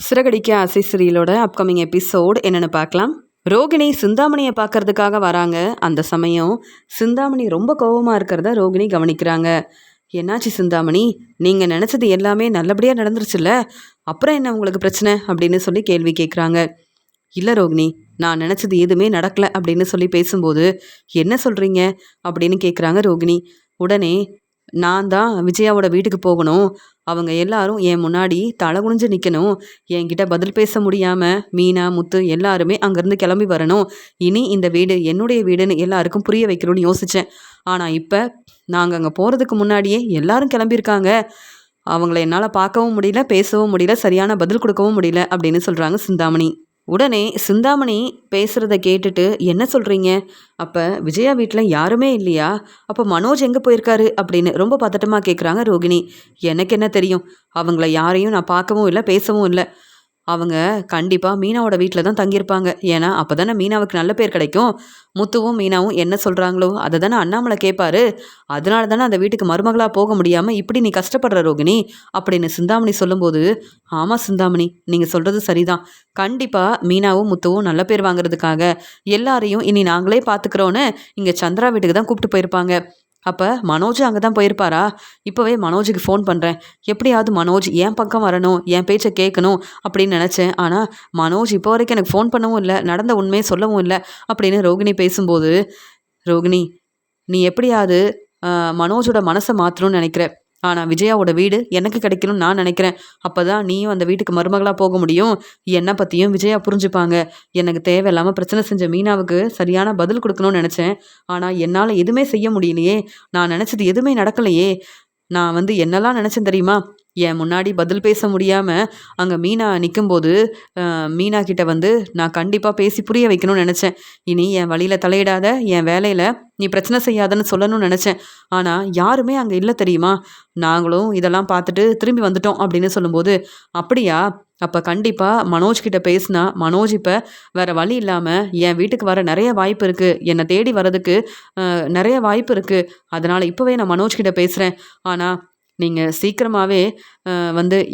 சிறகடிக்க ஆசை சீரியலோட upcoming episode என்னென்னு பார்க்கலாம். ரோகிணி சிந்தாமணியை பார்க்கறதுக்காக வராங்க. அந்த சமயம் சிந்தாமணி ரொம்ப கோபமாக இருக்கிறத ரோகிணி கவனிக்கிறாங்க. என்னாச்சு சிந்தாமணி, நீங்கள் நினச்சது எல்லாமே நல்லபடியாக நடந்துருச்சுல்ல, அப்புறம் என்ன உங்களுக்கு பிரச்சனை அப்படின்னு சொல்லி கேள்வி கேட்குறாங்க. இல்லை ரோகிணி, நான் நினச்சது எதுவுமே நடக்கலை அப்படின்னு சொல்லி பேசும்போது என்ன சொல்கிறீங்க அப்படின்னு கேட்குறாங்க ரோகிணி. உடனே நான் தான் விஜயாவோட வீட்டுக்கு போகணும், அவங்க எல்லாரும் என் முன்னாடி தலை குனிஞ்சு நிற்கணும், என்கிட்ட பதில் பேச முடியாமல் மீனா முத்து எல்லாருமே அங்கேருந்து கிளம்பி வரணும், இனி இந்த வீடு என்னுடைய வீடுன்னு எல்லாருக்கும் புரிய வைக்கணும்னு யோசித்தேன். ஆனால் இப்போ நாங்கள் அங்கே போகிறதுக்கு முன்னாடியே எல்லாரும் கிளம்பியிருக்காங்க, அவங்கள என்னால் பார்க்கவும் முடியல, பேசவும் முடியல, சரியான பதில் கொடுக்கவும் முடியல அப்படின்னு சொல்கிறாங்க சிந்தாமணி. உடனே சிந்தாமணி பேசுகிறத கேட்டுட்டு என்ன சொல்கிறீங்க, அப்போ விஜயா வீட்டில் யாருமே இல்லையா, அப்போ மனோஜ் எங்கே போயிருக்காரு அப்படின்னு ரொம்ப பதட்டமாக கேட்குறாங்க ரோகிணி. எனக்கு என்ன தெரியும், அவங்கள யாரையும் நான் பார்க்கவும் இல்லை, பேசவும் இல்லை. அவங்க கண்டிப்பாக மீனாவோட வீட்டில் தான் தங்கியிருப்பாங்க. ஏன்னா அப்போ தானே மீனாவுக்கு நல்ல பேர் கிடைக்கும். முத்துவும் மீனாவும் என்ன சொல்கிறாங்களோ அதை தானே அண்ணாமலை கேட்பாரு. அதனால தானே அந்த வீட்டுக்கு மருமகளாக போக முடியாமல் இப்படி நீ கஷ்டப்படுற ரோகிணி அப்படின்னு சிந்தாமணி சொல்லும்போது, ஆமாம் சிந்தாமணி, நீங்கள் சொல்கிறது சரிதான். கண்டிப்பாக மீனாவும் முத்துவும் நல்ல பேர் வாங்குறதுக்காக எல்லாரையும் இனி நாங்களே பார்த்துக்கிறோன்னு இங்கே சந்திரா வீட்டுக்கு தான் கூப்பிட்டு போயிருப்பாங்க. அப்போ மனோஜ் அங்கே தான் போயிருப்பாரா? இப்போவே மனோஜுக்கு ஃபோன் பண்ணுறேன். எப்படியாவது மனோஜ் என் பக்கம் வரணும், என் பேச்சை கேட்கணும் அப்படின்னு நினச்சேன். ஆனால் மனோஜ் இப்போ வரைக்கும் எனக்கு ஃபோன் பண்ணவும் இல்லை, நடந்த உண்மையை சொல்லவும் இல்லை அப்படின்னு ரோகிணி பேசும்போது, ரோகிணி, நீ எப்படியாவது மனோஜோட மனசை மாற்றணும்னு நினைக்கிற. ஆனால் விஜயாவோட வீடு எனக்கு கிடைக்கணும்னு நான் நினைக்கிறேன். அப்போ தான் நீயும் அந்த வீட்டுக்கு மருமகளாக போக முடியும். என்னை பற்றியும் விஜயா புரிஞ்சுப்பாங்க. எனக்கு தேவையில்லாமல் பிரச்சனை செஞ்ச மீனாவுக்கு சரியான பதில் கொடுக்கணும்னு நினச்சேன். ஆனால் என்னால் எதுவுமே செய்ய முடியலையே. நான் நினச்சது எதுவுமே நடக்கலையே. நான் என்னெல்லாம் நினச்சேன் தெரியுமா? என் முன்னாடி பதில் பேச முடியாமல் அங்கே மீனா நிற்கும்போது மீனா கிட்ட நான் கண்டிப்பாக பேசி புரிய வைக்கணும்னு நினச்சேன். இனி என் வழியில் தலையிடாத, என் வேலையில் நீ பிரச்சனை செய்யாதன்னு சொல்லணும்னு நினச்சேன். ஆனால் யாருமே அங்கே இல்லை தெரியுமா? நாங்களும் இதெல்லாம் பார்த்துட்டு திரும்பி வந்துட்டோம் அப்படின்னு சொல்லும்போது, அப்படியா? அப்போ கண்டிப்பாக மனோஜ் கிட்ட பேசினா மனோஜ் இப்போ வேறு வழி இல்லாமல் என் வீட்டுக்கு வர நிறைய வாய்ப்பு இருக்குது, என்னை தேடி வர்றதுக்கு நிறைய வாய்ப்பு இருக்குது. அதனால் இப்போவே நான் மனோஜ் கிட்ட பேசுகிறேன். ஆனால் நீங்கள் சீக்கிரமாகவே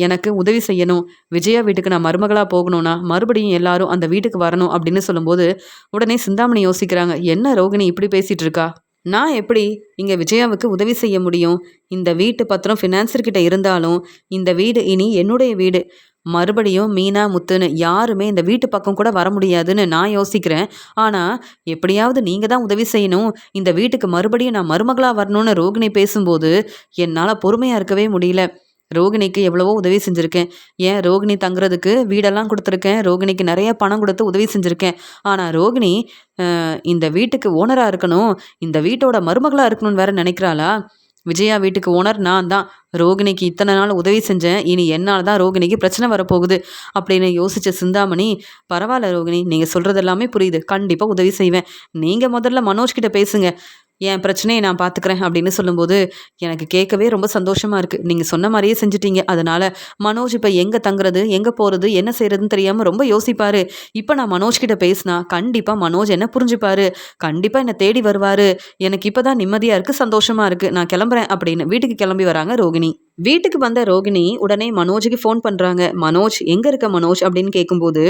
எனக்கு உதவி செய்யணும். விஜயா வீட்டுக்கு நான் மருமகளாக போகணும்னா மறுபடியும் எல்லாரும் அந்த வீட்டுக்கு வரணும் அப்படின்னு சொல்லும்போது, உடனே சிந்தாமணி யோசிக்கிறாங்க. என்ன ரோகிணி இப்படி பேசிகிட்டு இருக்கா? நான் எப்படி இங்கே விஜயாவுக்கு உதவி செய்ய முடியும்? இந்த வீட்டு பத்திரம் ஃபினான்சர்கிட்ட இருந்தாலும் இந்த வீடு இனி என்னுடைய வீடு. மறுபடியும் மீனா முத்துன்னு யாருமே இந்த வீட்டு பக்கம் கூட வர முடியாதுன்னு நான் யோசிக்கிறேன். ஆனால் எப்படியாவது நீங்கள் தான் உதவி செய்யணும், இந்த வீட்டுக்கு மறுபடியும் நான் மருமகளாக வரணும்னு ரோகிணி பேசும்போது என்னால் பொறுமையாக இருக்கவே முடியல. ரோகிணிக்கு எவ்வளவோ உதவி செஞ்சுருக்கேன். ஏன் ரோகிணி தங்குறதுக்கு வீடெல்லாம் கொடுத்துருக்கேன், ரோகிணிக்கு நிறைய பணம் கொடுத்து உதவி செஞ்சுருக்கேன். ஆனால் ரோகிணி இந்த வீட்டுக்கு ஓனராக இருக்கணும், இந்த வீட்டோட மருமகளாக இருக்கணும்னு வேற நினைக்கிறாளா? விஜயா வீட்டுக்கு ஓனர் நான் தான். ரோகிணிக்கு இத்தனை நாள் உதவி செஞ்சேன், இனி என்னால் தான் ரோகிணிக்கு பிரச்சனை வரப்போகுது அப்படின்னு யோசித்த சிந்தாமணி, பரவாயில்ல ரோகிணி, நீங்கள் சொல்கிறது எல்லாமே புரியுது, கண்டிப்பாக உதவி செய்வேன். நீங்கள் முதல்ல மனோஜ் கிட்ட பேசுங்க, என் பிரச்சனையை நான் பார்த்துக்கிறேன் அப்படின்னு சொல்லும்போது எனக்கு கேட்கவே ரொம்ப சந்தோஷமாக இருக்குது. நீங்கள் சொன்ன மாதிரியே செஞ்சிட்டீங்க. அதனால் மனோஜ் இப்போ எங்கே தங்குறது, எங்கே போகிறது, என்ன செய்கிறதுன்னு தெரியாமல் ரொம்ப யோசிப்பார். இப்போ நான் மனோஜ் கிட்ட பேசினா கண்டிப்பாக மனோஜ் என்ன புரிஞ்சுப்பார், கண்டிப்பாக என்னை தேடி வருவார். எனக்கு இப்போ தான் நிம்மதியாக இருக்குது, சந்தோஷமாக இருக்குது, நான் கிளம்புறேன் அப்படின்னு வீட்டுக்கு கிளம்பி வராங்க ரோகிணி. வீட்டுக்கு வந்த ரோகிணி உடனே மனோஜுக்கு ஃபோன் பண்ணுறாங்க. மனோஜ் எங்கே இருக்க மனோஜ் அப்படின்னு கேட்கும்போது,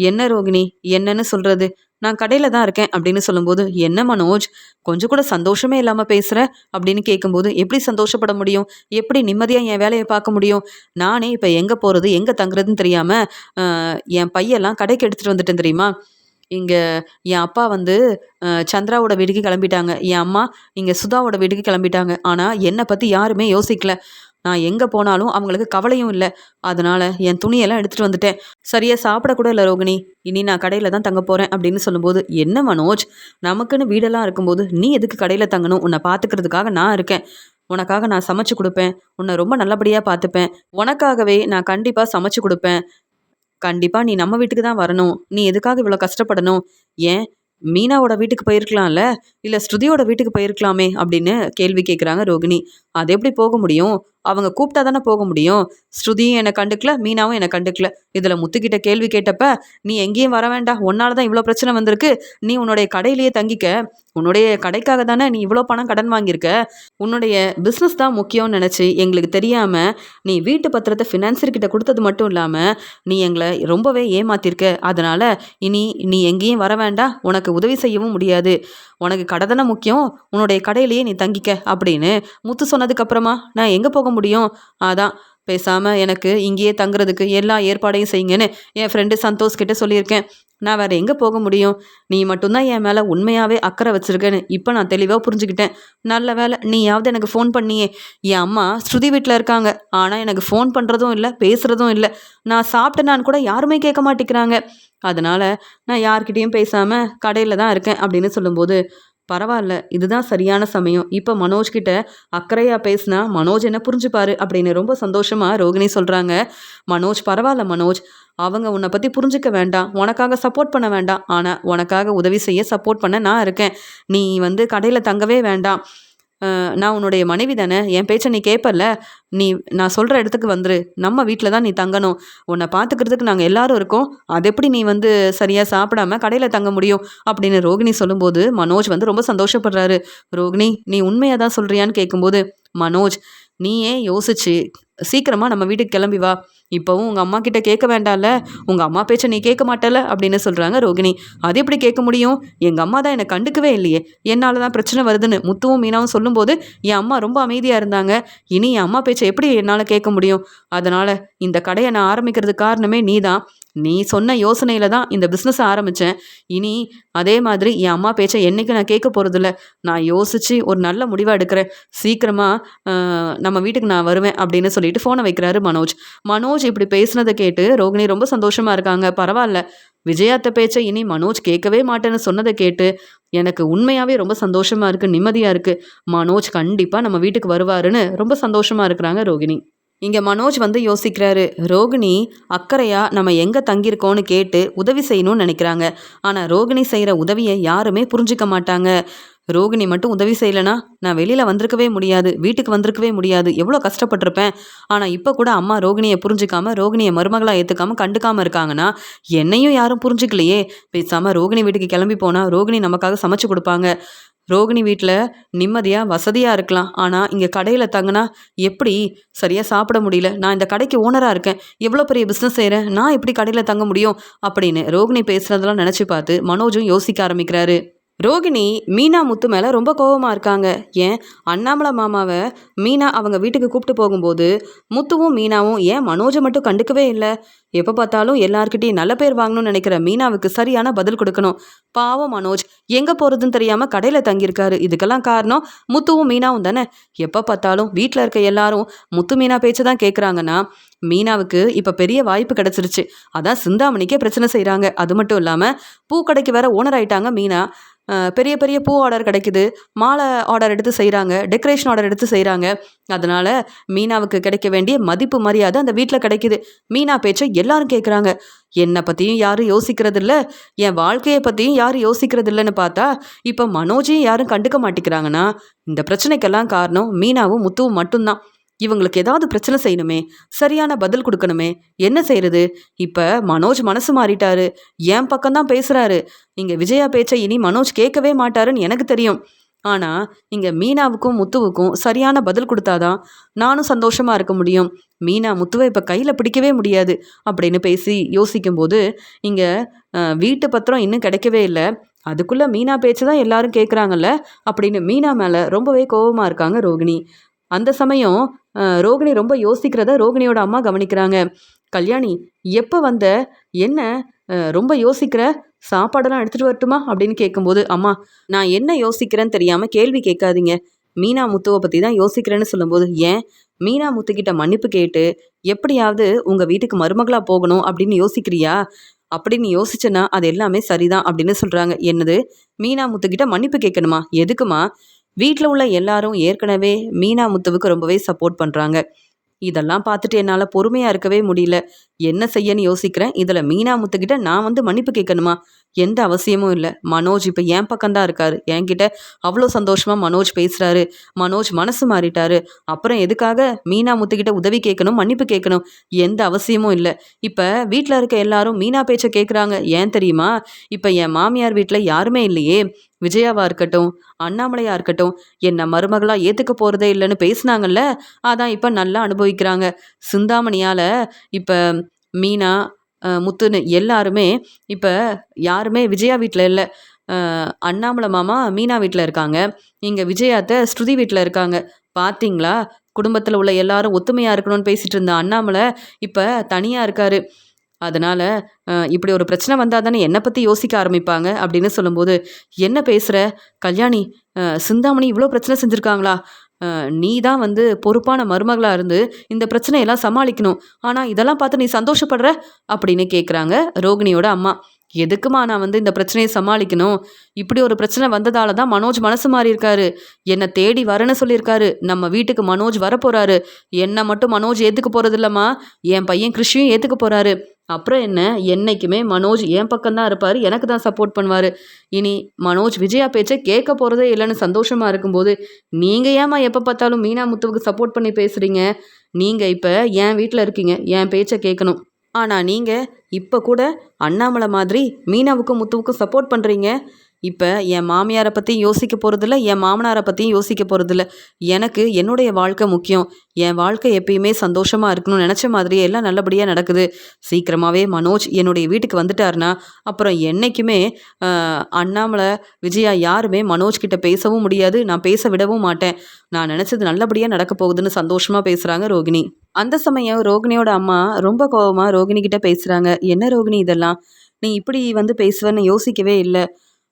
என்ன ரோகிணி, என்னன்னு சொல்கிறது, நான் கடையில் தான் இருக்கேன் அப்படின்னு சொல்லும்போது, என்ன மனோஜ் கொஞ்சம் கூட சந்தோஷமே இல்லாமல் பேசுகிற அப்படின்னு கேட்கும்போது, எப்படி சந்தோஷப்பட முடியும், எப்படி நிம்மதியாக என் வேலையை பார்க்க முடியும்? நானே இப்போ எங்கே போகிறது எங்கே தங்குறதுன்னு தெரியாமல் என் பையெல்லாம் கடைக்கு எடுத்துகிட்டு வந்துட்டேன் தெரியுமா? இங்கே என் அப்பா சந்திராவோட வீட்டுக்கு கிளம்பிட்டாங்க, என் அம்மா இங்கே சுதாவோட வீட்டுக்கு கிளம்பிட்டாங்க. ஆனால் என்னை பற்றி யாருமே யோசிக்கல. நான் எங்கே போனாலும் அவங்களுக்கு கவலையும் இல்லை. அதனால் என் துணியெல்லாம் எடுத்துகிட்டு வந்துட்டேன். சரியாக சாப்பிடக்கூட இல்லை ரோகிணி, இனி நான் கடையில் தான் தங்க போகிறேன் அப்படின்னு சொல்லும்போது, என்ன மனோஜ், நமக்குன்னு வீடெல்லாம் இருக்கும்போது நீ எதுக்கு கடையில் தங்கணும்? உன்னை பார்த்துக்கிறதுக்காக நான் இருக்கேன். உனக்காக நான் சமைச்சு கொடுப்பேன், உன்னை ரொம்ப நல்லபடியாக பார்த்துப்பேன், உனக்காகவே நான் கண்டிப்பாக சமைச்சு கொடுப்பேன். கண்டிப்பாக நீ நம்ம வீட்டுக்கு தான் வரணும். நீ எதுக்காக இவ்வளோ கஷ்டப்படணும்? ஏன் மீனாவோட வீட்டுக்கு போயிருக்கலாம்ல, இல்லை ஸ்ருதியோட வீட்டுக்கு போயிருக்கலாமே அப்படின்னு கேள்வி கேட்குறாங்க ரோகிணி. அது எப்படி போக முடியும்? அவங்க கூப்பிட்டா தானே போக முடியும். ஸ்ருதியும் என்னை கண்டுக்கல, மீனாவும் என்னை கண்டுக்கல. இதில் முத்துக்கிட்ட கேள்வி கேட்டப்ப நீ எங்கேயும் வர வேண்டாம், உன்னால தான் இவ்வளோ பிரச்சனை வந்திருக்கு, நீ உன்னுடைய கடையிலேயே தங்கிக்க, உன்னுடைய கடைக்காக தானே நீ இவ்வளோ பணம் கடன் வாங்கியிருக்க, உன்னுடைய பிஸ்னஸ் தான் முக்கியம்னு நினச்சி எங்களுக்கு தெரியாமல் நீ வீட்டு பத்திரத்தை ஃபினான்சர்கிட்ட கொடுத்தது மட்டும் இல்லாமல் நீ எங்களை ரொம்பவே ஏமாத்திருக்க. அதனால் இனி நீ எங்கேயும் வர வேண்டாம், உனக்கு உதவி செய்யவும் முடியாது, உனக்கு கடை தானே முக்கியம், உன்னுடைய கடையிலேயே நீ தங்கிக்க அப்படின்னு முத்து சொன்னதுக்கப்புறமா நான் எங்கே போக முடியும்? அதான் பேசாமல் எனக்கு இங்கேயே தங்குறதுக்கு எல்லா ஏற்பாடையும் செய்யுங்கன்னு என் ஃப்ரெண்டு சந்தோஷ் கிட்ட சொல்லியிருக்கேன். நான் வேறு எங்கே போக முடியும்? நீ மட்டும்தான் என் மேலே உண்மையாகவே அக்கறை வச்சுருக்கேன்னு இப்போ நான் தெளிவாக புரிஞ்சுக்கிட்டேன். நல்ல வேலை நீயாவது எனக்கு ஃபோன் பண்ணியே. என் அம்மா ஸ்ருதி வீட்டில் இருக்காங்க, ஆனால் எனக்கு ஃபோன் பண்ணுறதும் இல்லை, பேசுகிறதும் இல்லை. நான் சாப்பிட்டேனான்னு கூட யாருமே கேட்க மாட்டேங்கிறாங்க. அதனால் நான் யார்கிட்டேயும் பேசாமல் கடையில் தான் இருக்கேன் அப்படின்னு சொல்லும்போது, பரவாயில்ல, இதுதான் சரியான சமயம். இப்போ மனோஜ் கிட்ட அக்கறையாக பேசினா மனோஜ் என்ன புரிஞ்சுப்பாரு அப்படின்னு ரொம்ப சந்தோஷமாக ரோகிணி சொல்கிறாங்க. மனோஜ், பரவாயில்ல மனோஜ், அவங்க உன்னை பற்றி புரிஞ்சுக்க வேண்டாம், உனக்காக சப்போர்ட் பண்ண வேண்டாம், ஆனால் உனக்காக உதவி செய்ய சப்போர்ட் பண்ண நான் இருக்கேன். நீ கடையில் தங்கவே வேண்டாம், நான் உன்னுடைய மனைவி தானே, என் பேச்சை நீ கேட்பல்ல, நான் சொல்கிற இடத்துக்கு வந்துரு, நம்ம வீட்டில் தான் நீ தங்கணும், உன்னை பார்த்துக்கிறதுக்கு நாங்கள் எல்லாரும் இருக்கோம், அது எப்படி நீ சரியாக சாப்பிடாம கடையில் தங்க முடியும் அப்படின்னு ரோகிணி சொல்லும்போது மனோஜ் ரொம்ப சந்தோஷப்படுறாரு. ரோகிணி, நீ உண்மையாக தான் சொல்கிறியான்னு கேட்கும்போது, மனோஜ் நீயே யோசிச்சு சீக்கிரமாக நம்ம வீட்டுக்கு கிளம்பி வா, இப்போவும் உங்கள் அம்மா கிட்ட கேட்க வேண்டாம்ல, உங்கள் அம்மா பேச்சை நீ கேட்க மாட்டல அப்படின்னு சொல்கிறாங்க ரோகிணி. அது எப்படி கேட்க முடியும்? எங்கள் அம்மா தான் என்னை கண்டுக்கவே இல்லையே, என்னால் தான் பிரச்சனை வருதுன்னு முத்துவும் மீனாவும் சொல்லும்போது என் அம்மா ரொம்ப அமைதியாக இருந்தாங்க. இனி என் அம்மா பேச்சை எப்படி என்னால் கேட்க முடியும்? அதனால் இந்த கடையை நான் ஆரம்பிக்கிறதுக்கு காரணமே நீ தான். நீ சொன்ன யோசனையில் தான் இந்த பிஸ்னஸை ஆரம்பித்தேன். இனி அதே மாதிரி என் அம்மா பேச்சை என்றைக்கு நான் கேட்க போகிறதில்ல. நான் யோசித்து ஒரு நல்ல முடிவாக எடுக்கிறேன். சீக்கிரமாக நம்ம வீட்டுக்கு நான் வருவேன் அப்படின்னு சொல்லிட்டு ஃபோனை வைக்கிறாரு மனோஜ். மனோஜ் இப்படி பேசுனதை கேட்டு ரோகிணி ரொம்ப சந்தோஷமாக இருக்காங்க. பரவாயில்ல, விஜயாத்த பேச்சை இனி மனோஜ் கேட்கவே மாட்டேன்னு சொன்னதை கேட்டு எனக்கு உண்மையாகவே ரொம்ப சந்தோஷமாக இருக்குது, நிம்மதியாக இருக்குது. மனோஜ் கண்டிப்பாக நம்ம வீட்டுக்கு வருவாருன்னு ரொம்ப சந்தோஷமாக இருக்கிறாங்க ரோகிணி. இங்கே மனோஜ் யோசிக்கிறாரு. ரோகிணி அக்கறையாக நம்ம எங்கே தங்கியிருக்கோன்னு கேட்டு உதவி செய்யணும்னு நினைக்கிறாங்க. ஆனால் ரோகிணி செய்கிற உதவியை யாருமே புரிஞ்சிக்க மாட்டாங்க. ரோகிணி மட்டும் உதவி செய்யலைன்னா நான் வெளியில் வந்திருக்கவே முடியாது, வீட்டுக்கு வந்திருக்கவே முடியாது, எவ்வளோ கஷ்டப்பட்டிருப்பேன். ஆனால் இப்போ கூட அம்மா ரோகிணியை புரிஞ்சிக்காமல், ரோகிணியை மருமகளாக ஏற்றுக்காமல், கண்டுக்காமல் இருக்காங்கன்னா என்னையும் யாரும் புரிஞ்சிக்கலையே. பேசாமல் ரோகிணி வீட்டுக்கு கிளம்பி போனால் ரோகிணி நமக்காக சமைச்சு கொடுப்பாங்க. ரோகிணி வீட்டில் நிம்மதியாக வசதியாக இருக்கலாம். ஆனால் இங்கே கடையில் தங்கினா எப்படி சரியாக சாப்பிட முடியல, நான் இந்த கடைக்கு ஓனராக இருக்கேன், எவ்வளோ பெரிய பிஸ்னஸ் செய்கிறேன், நான் எப்படி கடையில் தங்க முடியும் அப்படின்னு ரோகிணி பேசுகிறதெல்லாம் நினச்சி பார்த்து மனோஜும் யோசிக்க ஆரம்பிக்கிறாரு. ரோகிணி மீனா முத்து மேலே ரொம்ப கோபமாக இருக்காங்க. ஏன் அண்ணாமலை மாமாவை மீனா அவங்க வீட்டுக்கு கூப்பிட்டு போகும்போது முத்துவும் மீனாவும் ஏன் மனோஜை மட்டும் கண்டுக்கவே இல்லை? எப்போ பார்த்தாலும் எல்லார்கிட்டையும் நல்ல பேர் வாங்கணும்னு நினைக்கிற மீனாவுக்கு சரியான பதில் கொடுக்கணும். பாவம் மனோஜ் எங்கே போகிறதுன்னு தெரியாமல் கடையில் தங்கியிருக்காரு. இதுக்கெல்லாம் காரணம் முத்துவும் மீனாவும் தானே. எப்போ பார்த்தாலும் வீட்டில் இருக்க எல்லாரும் முத்து மீனா பேச்சு தான் கேட்குறாங்கன்னா மீனாவுக்கு இப்போ பெரிய வாய்ப்பு கிடச்சிருச்சு. அதான் சிந்தாமணிக்கே பிரச்சனை செய்கிறாங்க. அது மட்டும் இல்லாமல் பூக்கடைக்கு வேற ஓனர் ஆயிட்டாங்க மீனா. பெரிய பெரிய பூ ஆர்டர் கிடைக்குது, மாலை ஆர்டர் எடுத்து செய்கிறாங்க, டெக்கரேஷன் ஆர்டர் எடுத்து செய்கிறாங்க. அதனால் மீனாவுக்கு கிடைக்க வேண்டிய மதிப்பு மரியாதை அந்த வீட்டில் கிடைக்குது. மீனா பேச்சை எல்லாரும் கேட்குறாங்க. என்னை பற்றியும் யாரும் யோசிக்கிறதில்ல, என் வாழ்க்கையை பற்றியும் யாரும் யோசிக்கிறதில்லன்னு பார்த்தா இப்போ மனோஜையும் யாரும் கண்டுக்க மாட்டேங்கிறாங்கன்னா இந்த பிரச்சனைக்கெல்லாம் காரணம் மீனாவும் முத்துவும் மட்டும்தான். இவங்களுக்கு ஏதாவது பிரச்சனை செய்யணுமே, சரியான பதில் கொடுக்கணுமே, என்ன செய்யறது? இப்போ மனோஜ் மனசு மாறிட்டாரு, என் பக்கம்தான் பேசுகிறாரு. இங்கே விஜயா பேச்சை இனி மனோஜ் கேட்கவே மாட்டாருன்னு எனக்கு தெரியும். ஆனால் இங்கே மீனாவுக்கும் முத்துவுக்கும் சரியான பதில் கொடுத்தாதான் நானும் சந்தோஷமாக இருக்க முடியும். மீனா முத்துவை இப்போ கையில் பிடிக்கவே முடியாது அப்படின்னு பேசி யோசிக்கும்போது இங்கே வீட்டு பத்திரம் இன்னும் கிடைக்கவே இல்லை. அதுக்குள்ளே மீனா பேச்சு தான் எல்லாரும் கேட்குறாங்கல்ல அப்படின்னு மீனா மேலே ரொம்பவே கோபமாக இருக்காங்க ரோகிணி. அந்த சமயம் ரோகிணி ரொம்ப யோசிக்கிறத ரோகிணியோட அம்மா கவனிக்கிறாங்க. கல்யாணி, எப்போ வந்த? என்ன ரொம்ப யோசிக்கிற? சாப்பாடெல்லாம் எடுத்துகிட்டு வரட்டுமா அப்படின்னு கேட்கும்போது, அம்மா நான் என்ன யோசிக்கிறேன்னு தெரியாமல் கேள்வி கேட்காதீங்க, மீனா முத்துவை பற்றி தான் யோசிக்கிறேன்னு சொல்லும்போது, ஏன் மீனா முத்துக்கிட்ட மன்னிப்பு கேட்டு எப்படியாவது உங்கள் வீட்டுக்கு மருமகளாக போகணும் அப்படின்னு யோசிக்கிறியா? அப்படின்னு யோசிச்சேன்னா அது எல்லாமே சரிதான் அப்படின்னு சொல்கிறாங்க. என்னது, மீனா முத்துக்கிட்ட மன்னிப்பு கேட்கணுமா? எதுக்குமா? வீட்டில் உள்ள எல்லாரும் ஏற்கனவே மீனா முத்துவுக்கு ரொம்பவே சப்போர்ட் பண்ணுறாங்க. இதெல்லாம் பார்த்துட்டு என்னால் பொறுமையாக இருக்கவே முடியல. என்ன செய்யன்னு யோசிக்கிறேன். இதில் மீனா முத்துக்கிட்ட நான் வந்து மன்னிப்பு கேட்கணுமா? எந்த அவசியமும் இல்லை. மனோஜ் இப்போ என் பக்கம்தான் இருக்காரு. என்கிட்ட அவ்வளோ சந்தோஷமாக மனோஜ் பேசுகிறாரு. மனோஜ் மனசு மாறிட்டாரு. அப்புறம் எதுக்காக மீனா முத்துக்கிட்ட உதவி கேட்கணும், மன்னிப்பு கேட்கணும்? எந்த அவசியமும் இல்லை. இப்போ வீட்டில் இருக்க எல்லாரும் மீனா பேச்சை கேட்குறாங்க. ஏன் தெரியுமா? இப்போ என் மாமியார் வீட்டில் யாருமே இல்லையே. விஜயாவா இருக்கட்டும், அண்ணாமலையா இருக்கட்டும், என்னை மருமகளாக ஏற்றுக்க போகிறதே இல்லைன்னு பேசுனாங்கல்ல, அதான் இப்போ நல்லா அனுபவிக்கிறாங்க. சிந்தாமணியால் இப்போ மீனா, முத்துன்னு எல்லாருமே இப்போ யாருமே விஜயா வீட்டில் இல்லை. அண்ணாமலை மாமா மீனா வீட்டில் இருக்காங்க. இங்கே விஜயாத்த ஸ்ருதி வீட்டில் இருக்காங்க. பார்த்தீங்களா? குடும்பத்தில் உள்ள எல்லாரும் ஒத்துமையாக இருக்கணும்னு பேசிகிட்டு இருந்த அண்ணாமலை இப்போ தனியாக இருக்காரு. அதனால் இப்படி ஒரு பிரச்சனை வந்தால் தானே என்னை பற்றி யோசிக்க ஆரம்பிப்பாங்க அப்படின்னு சொல்லும்போது, என்ன பேசுகிற கல்யாணி? சிந்தாமணி இவ்வளோ பிரச்சனை செஞ்சுருக்காங்களா? நீ தான் வந்து பொறுப்பான மருமகளாக இருந்து இந்த பிரச்சனையெல்லாம் சமாளிக்கணும். ஆனால் இதெல்லாம் பார்த்து நீ சந்தோஷப்படுற அப்படின்னு கேட்குறாங்க ரோகிணியோட அம்மா. எதுக்குமா நான் வந்து இந்த பிரச்சனையை சமாளிக்கணும்? இப்படி ஒரு பிரச்சனை வந்ததால தான் மனோஜ் மனசு மாறி இருக்காரு. என்னை தேடி வரேன்னு சொல்லியிருக்காரு. நம்ம வீட்டுக்கு மனோஜ் வரப்போறாரு. என்னை மட்டும் மனோஜ் ஏற்றுக்க போகிறது இல்லைம்மா, என் பையன் கிருஷியும் ஏற்றுக்க போகிறாரு. அப்புறம் என்ன, என்னைக்குமே மனோஜ் என் பக்கம்தான் இருப்பார், எனக்கு தான் சப்போர்ட் பண்ணுவார். இனி மனோஜ் விஜயா பேச்சை கேட்க போகிறதே இல்லைன்னு சந்தோஷமாக இருக்கும்போது நீங்கள் ஏம்மா எப்போ பார்த்தாலும் மீனா முத்துவுக்கு சப்போர்ட் பண்ணி பேசுகிறீங்க? நீங்கள் இப்போ என் வீட்டில் இருக்கீங்க, என் பேச்சை கேட்கணும். ஆனால் நீங்கள் இப்போ கூட அண்ணாமலை மாதிரி மீனாவுக்கும் முத்துவுக்கும் சப்போர்ட் பண்ணுறீங்க. இப்போ என் மாமியாரை பற்றியும் யோசிக்க போகிறதில்ல, என் மாமனாரை பற்றியும் யோசிக்க போகிறதில்ல. எனக்கு என்னுடைய வாழ்க்கை முக்கியம். என் வாழ்க்கை எப்பயுமே சந்தோஷமாக இருக்கணும்னு நினச்ச மாதிரியே எல்லாம் நல்லபடியாக நடக்குது. சீக்கிரமாகவே மனோஜ் என்னுடைய வீட்டுக்கு வந்துட்டாருன்னா அப்புறம் என்றைக்குமே அண்ணாமலை, விஜயா யாருமே மனோஜ் கிட்ட பேசவும் முடியாது. நான் பேச விடவும் மாட்டேன். நான் நினச்சது நல்லபடியாக நடக்க போகுதுன்னு சந்தோஷமாக பேசுகிறாங்க ரோகிணி. அந்த சமயம் ரோகிணியோட அம்மா ரொம்ப கோவமாக ரோகிணி கிட்ட பேசுகிறாங்க. என்ன ரோகிணி இதெல்லாம்? நீ இப்படி வந்து பேசுவேன்னு யோசிக்கவே இல்லை.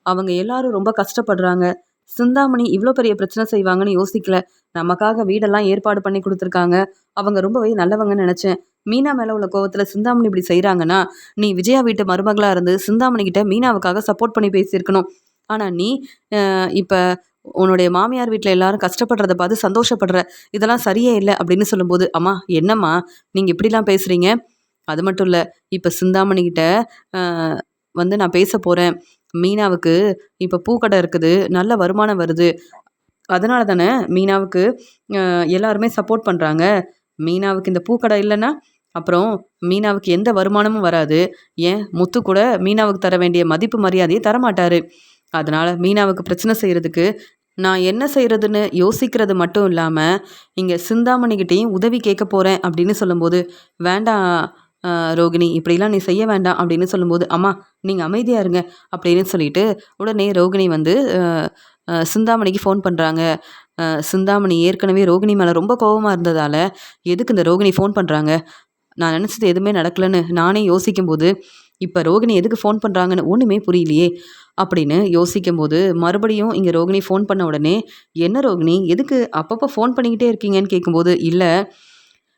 அவங்க எல்லாரும் ரொம்ப கஷ்டப்படுறாங்க. சிந்தாமணி இவ்வளோ பெரிய பிரச்சனை செய்வாங்கன்னு யோசிக்கல. நமக்காக வீடெல்லாம் ஏற்பாடு பண்ணி கொடுத்துருக்காங்க. அவங்க ரொம்பவே நல்லவங்கன்னு நினச்சேன். மீனா மேலே உள்ள கோவத்தில் சிந்தாமணி இப்படி செய்கிறாங்கன்னா, நீ விஜயா வீட்டு மருமகளாக இருந்து சிந்தாமணிக்கிட்ட மீனாவுக்காக சப்போர்ட் பண்ணி பேசியிருக்கணும். ஆனால் நீ இப்போ உன்னுடைய மாமியார் வீட்டில் எல்லாரும் கஷ்டப்படுறத பார்த்து சந்தோஷப்படுற. இதெல்லாம் சரியே இல்லை அப்படின்னு சொல்லும்போது, அம்மா என்னம்மா நீங்கள் இப்படிலாம் பேசுகிறீங்க? அது மட்டும் இல்லை, இப்போ சிந்தாமணிக்கிட்ட வந்து நான் பேச போகிறேன். மீனாவுக்கு இப்போ பூக்கடை இருக்குது, நல்ல வருமானம் வருது. அதனால தானே மீனாவுக்கு எல்லாருமே சப்போர்ட் பண்ணுறாங்க. மீனாவுக்கு இந்த பூக்கடை இல்லைன்னா அப்புறம் மீனாவுக்கு எந்த வருமானமும் வராது. ஏன் முத்து கூட மீனாவுக்கு தர வேண்டிய மதிப்பு மரியாதையை தரமாட்டார். அதனால் மீனாவுக்கு பிரச்சனை செய்கிறதுக்கு நான் என்ன செய்கிறதுன்னு யோசிக்கிறது மட்டும் இல்லாமல் இங்கே சிந்தாமணிக்கிட்டேயும் உதவி கேட்க போகிறேன் அப்படின்னு சொல்லும்போது, வேண்டாம் ரோகிணி, இப்படிலாம் நீ செய்ய வேண்டாம் அப்படின்னு சொல்லும்போது, அம்மா நீங்கள் அமைதியாக இருங்க அப்படின்னு சொல்லிட்டு உடனே ரோகிணி வந்து சிந்தாமணிக்கு ஃபோன் பண்ணுறாங்க. சிந்தாமணி ஏற்கனவே ரோகிணி மேலே ரொம்ப கோபமாக இருந்ததால் எதுக்கு இந்த ரோகிணி ஃபோன் பண்ணுறாங்க, நான் நினச்சது எதுவுமே நடக்கலைன்னு நானே யோசிக்கும்போது இப்போ ரோகிணி எதுக்கு ஃபோன் பண்ணுறாங்கன்னு ஒன்றுமே புரியலையே அப்படின்னு யோசிக்கும்போது மறுபடியும் இங்கே ரோகிணி ஃபோன் பண்ண உடனே, என்ன ரோகிணி எதுக்கு அப்பப்போ ஃபோன் பண்ணிக்கிட்டே இருக்கீங்கன்னு கேட்கும்போது, இல்லை